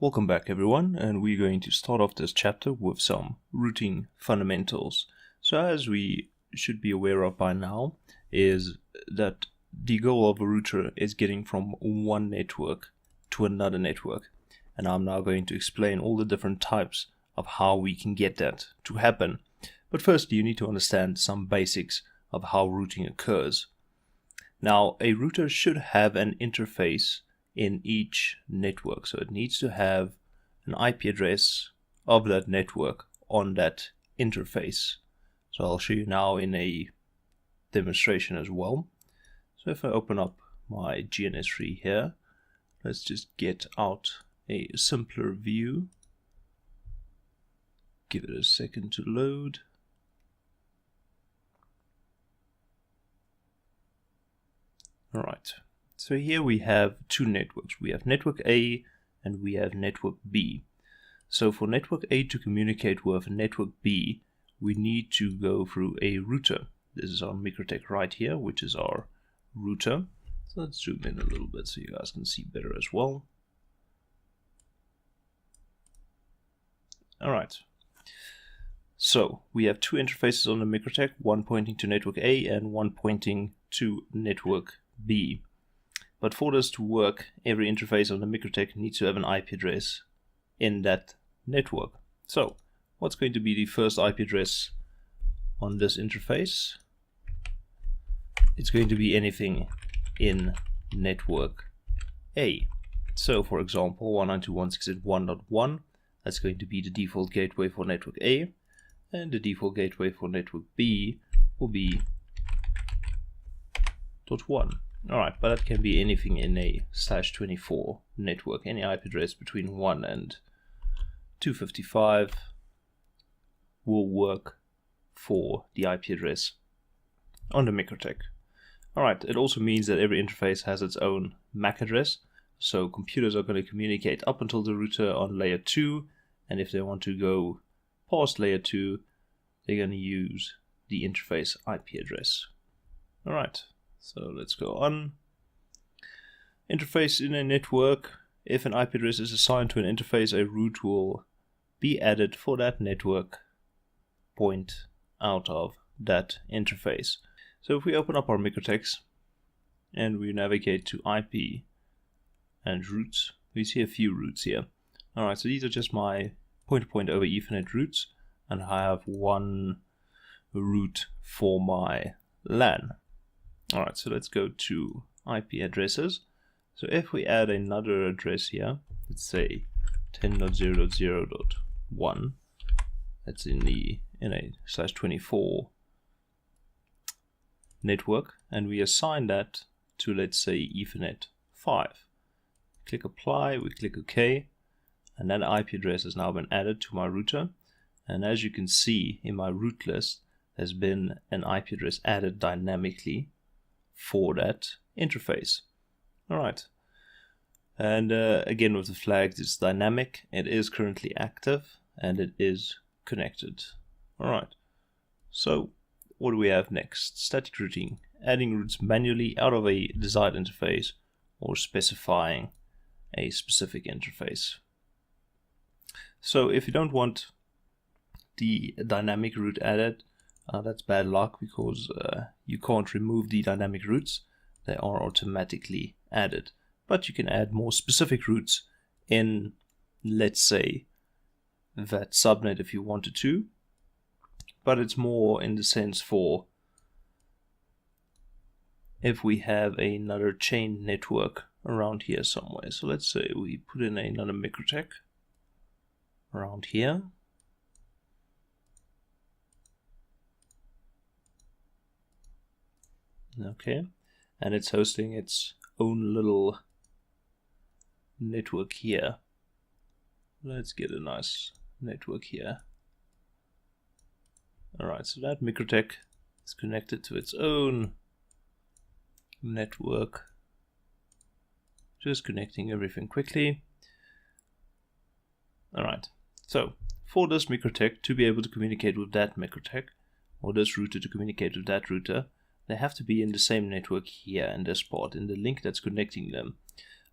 Welcome back everyone, and we're going to start off this chapter with some routing fundamentals. So as we should be aware of by now is that the goal of a router is getting from one network to another network. And I'm now going to explain all the different types of how we can get that to happen. But first you need to understand some basics of how routing occurs. Now a router should have an interface in each network, so it needs to have an IP address of that network on that interface. So I'll show you now in a demonstration as well. So if I open up my GNS3 here, let's just get out a simpler view. Give it a second to load. Alright. So here we have two networks. We have network A and we have network B. So for network A to communicate with network B, we need to go through a router. This is our Mikrotik right here, which is our router. So let's zoom in a little bit so you guys can see better as well. Alright. So we have two interfaces on the Mikrotik, one pointing to network A and one pointing to network B. But for this to work, every interface on the Mikrotik needs to have an IP address in that network. So, what's going to be the first IP address on this interface? It's going to be anything in network A. So, for example, 192.168.1.1, that's going to be the default gateway for network A, and the default gateway for network B will be .1. Alright, but that can be anything in a /24 network. Any IP address between 1 and 255 will work for the IP address on the Mikrotik. Alright, it also means that every interface has its own MAC address. So computers are going to communicate up until the router on layer 2, and if they want to go past layer 2, they're going to use the interface IP address. Alright. So let's go on. Interface in a network. If an IP address is assigned to an interface, a route will be added for that network point out of that interface. So if we open up our Mikrotiks and we navigate to IP and routes, we see a few routes here. Alright, so these are just my point-to-point over Ethernet routes, and I have one route for my LAN. Alright, so let's go to IP addresses. So if we add another address here, let's say 10.0.0.1, that's in a /24 network, and we assign that to, let's say, Ethernet 5. Click apply, we click OK, and that IP address has now been added to my router. And as you can see in my route list, there's been an IP address added dynamically for that interface. Alright, and again with the flags, it's dynamic, it is currently active, and it is connected. Alright, so what do we have next? Static routing, adding routes manually out of a desired interface or specifying a specific interface. So if you don't want the dynamic route added, that's bad luck, because you can't remove the dynamic routes. They are automatically added. But you can add more specific routes in, let's say, that subnet if you wanted to. But it's more in the sense for if we have another chain network around here somewhere. So let's say we put in another Mikrotik around here. Okay, and it's hosting its own little network here. Let's get a nice network here. Alright, so that Mikrotik is connected to its own network. Just connecting everything quickly. Alright, so for this Mikrotik to be able to communicate with that Mikrotik, or this router to communicate with that router, they have to be in the same network here in this part, in the link that's connecting them.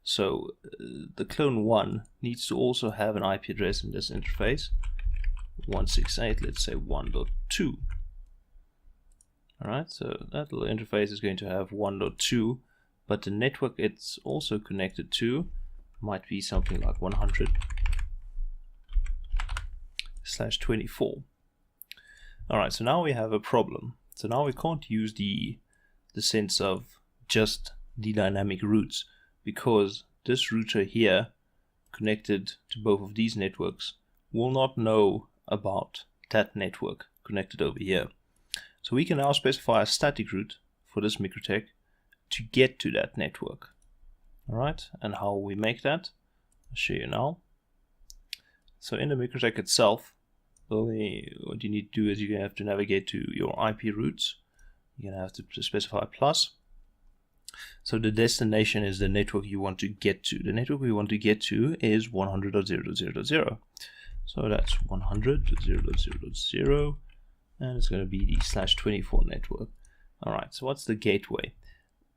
So the clone 1 needs to also have an IP address in this interface, 168, let's say 1.2. Alright, so that little interface is going to have 1.2, but the network it's also connected to might be something like 100/24. Alright, so now we have a problem. So now we can't use the sense of just the dynamic routes, because this router here connected to both of these networks will not know about that network connected over here. So we can now specify a static route for this Mikrotik to get to that network. Alright, and how we make that, I'll show you now. So in the Mikrotik itself, what you need to do is you're going to have to navigate to your IP routes. You're going to have to specify plus. So the destination is the network you want to get to. The network we want to get to is 100.0.0.0. So that's 100.0.0.0, and it's going to be the /24 network. Alright, so what's the gateway?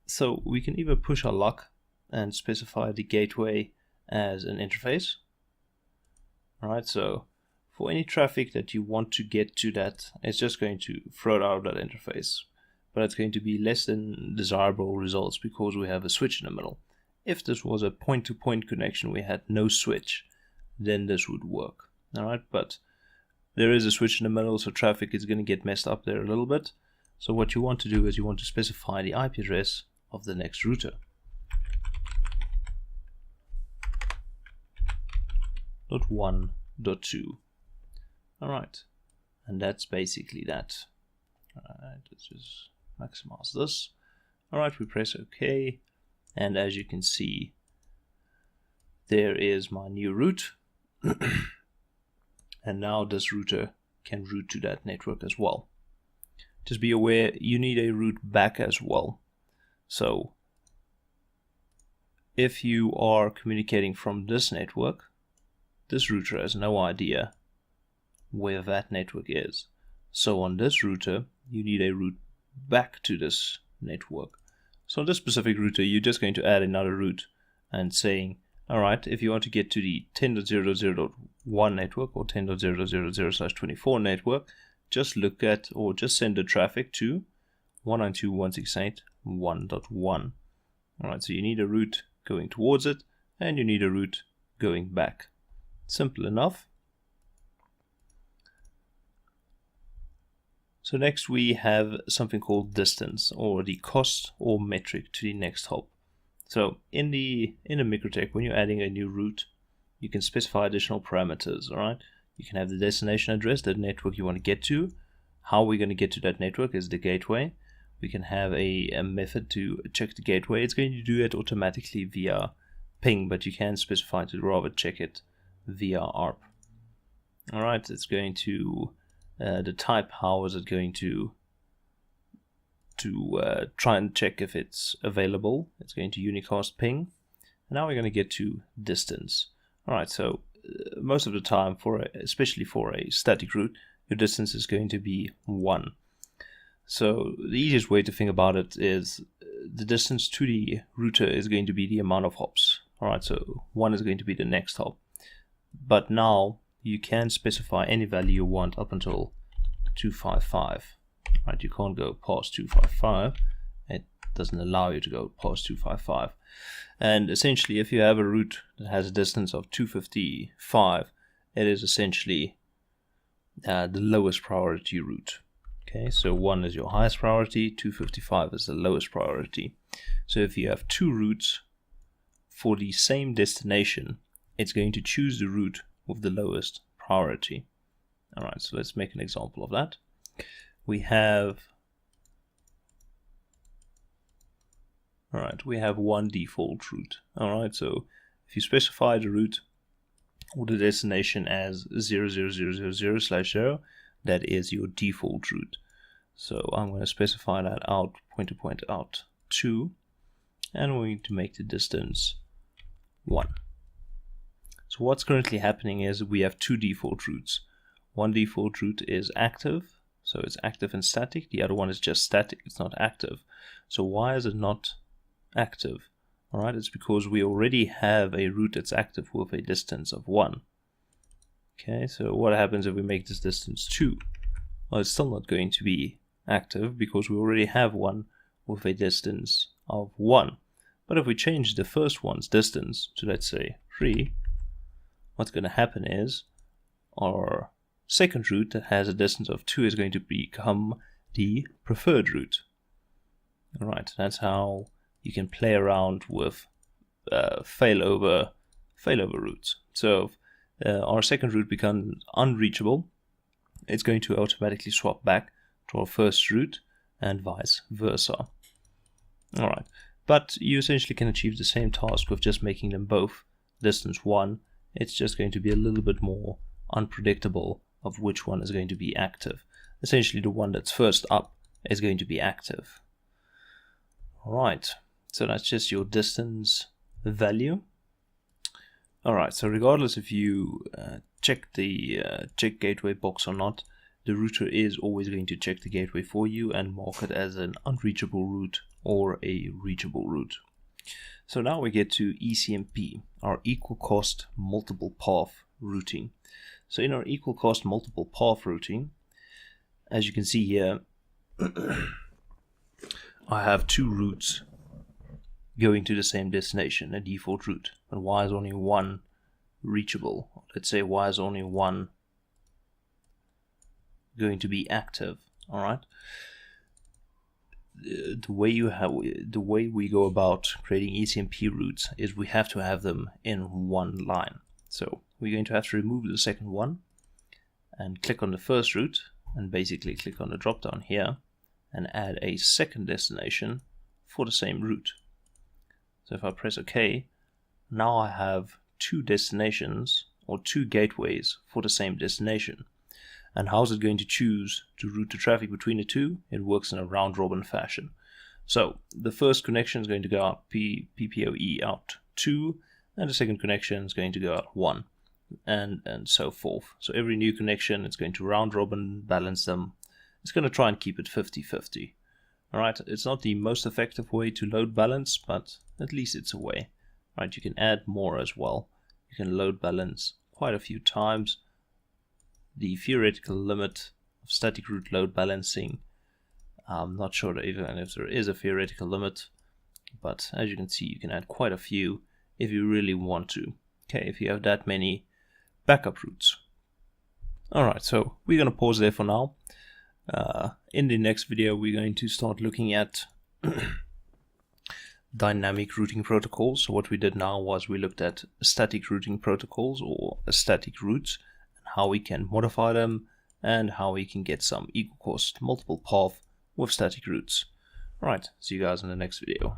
So we can either push our luck and specify the gateway as an interface. Alright, so for any traffic that you want to get to that, it's just going to throw it out of that interface. But it's going to be less than desirable results because we have a switch in the middle. If this was a point-to-point connection, we had no switch, then this would work. Alright, but there is a switch in the middle, so traffic is going to get messed up there a little bit. So what you want to do is you want to specify the IP address of the next router. .1.2. Alright, and that's basically that. Alright, let's just maximize this. Alright, we press OK, and as you can see, there is my new route. And now this router can route to that network as well. Just be aware, you need a route back as well. So if you are communicating from this network, this router has no idea where that network is. So on this router, you need a route back to this network. So on this specific router, you're just going to add another route and saying, alright, if you want to get to the 10.0.0.1 network or 10.0.0.0/24 network, just look at or just send the traffic to 192.168.1.1. Alright, so you need a route going towards it and you need a route going back. Simple enough. So next we have something called distance, or the cost or metric to the next hop. So in the Mikrotik, when you're adding a new route, you can specify additional parameters. Alright, you can have the destination address, the network you want to get to. How we're going to get to that network is the gateway. We can have a method to check the gateway. It's going to do it automatically via ping, but you can specify to rather check it via ARP. Alright, it's going to the type, how is it going to try and check if it's available. It's going to unicast ping. And now we're going to get to distance. Alright, so most of the time, especially for a static route, your distance is going to be 1. So the easiest way to think about it is the distance to the router is going to be the amount of hops. Alright, so 1 is going to be the next hop. But now you can specify any value you want up until 255. Right, you can't go past 255. It doesn't allow you to go past 255. And essentially, if you have a route that has a distance of 255, it is essentially the lowest priority route. Okay, so 1 is your highest priority, 255 is the lowest priority. So if you have two routes for the same destination, it's going to choose the route with the lowest priority. Alright, so let's make an example of that. We have one default route. Alright, so if you specify the route or the destination as 00000/0, that is your default route. So I'm going to specify that out, point to point out 2, and we're going to make the distance 1. So what's currently happening is we have two default routes. One default route is active, so it's active and static. The other one is just static, it's not active. So why is it not active? Alright, it's because we already have a route that's active with a distance of 1. Okay, so what happens if we make this distance 2? Well, it's still not going to be active because we already have one with a distance of 1. But if we change the first one's distance to, let's say, 3, what's going to happen is our second route that has a distance of 2 is going to become the preferred route. Alright, that's how you can play around with failover routes. So if our second route becomes unreachable, it's going to automatically swap back to our first route and vice versa. Alright, but you essentially can achieve the same task with just making them both distance 1. It's just going to be a little bit more unpredictable of which one is going to be active. Essentially the one that's first up is going to be active. Alright, so that's just your distance value. Alright, so regardless if you check the check gateway box or not, the router is always going to check the gateway for you and mark it as an unreachable route or a reachable route. So now we get to ECMP, our equal cost multiple path routing. So in our equal cost multiple path routing, as you can see here, I have 2 routes going to the same destination, a default route. But why is only one reachable? Let's say why is only one going to be active? All right. The way we go about creating ECMP routes is we have to have them in one line. So we're going to have to remove the second one and click on the first route and basically click on the drop down here and add a second destination for the same route. So if I press OK, now I have 2 destinations or 2 gateways for the same destination. And how is it going to choose to route the traffic between the 2? It works in a round robin fashion. So the first connection is going to go out PPOE out 2, and the second connection is going to go out 1, and so forth. So every new connection, it's going to round robin balance them. It's going to try and keep it 50-50. Alright, it's not the most effective way to load balance, but at least it's a way. Right, you can add more as well. You can load balance quite a few times. The theoretical limit of static route load balancing, I'm not sure even if there is a theoretical limit, but as you can see, you can add quite a few if you really want to. Okay, if you have that many backup routes. Alright, so we're going to pause there for now. In the next video, we're going to start looking at dynamic routing protocols. So what we did now was we looked at static routing protocols or static routes, and how we can modify them and how we can get some equal cost multiple path with static routes. Alright, see you guys in the next video.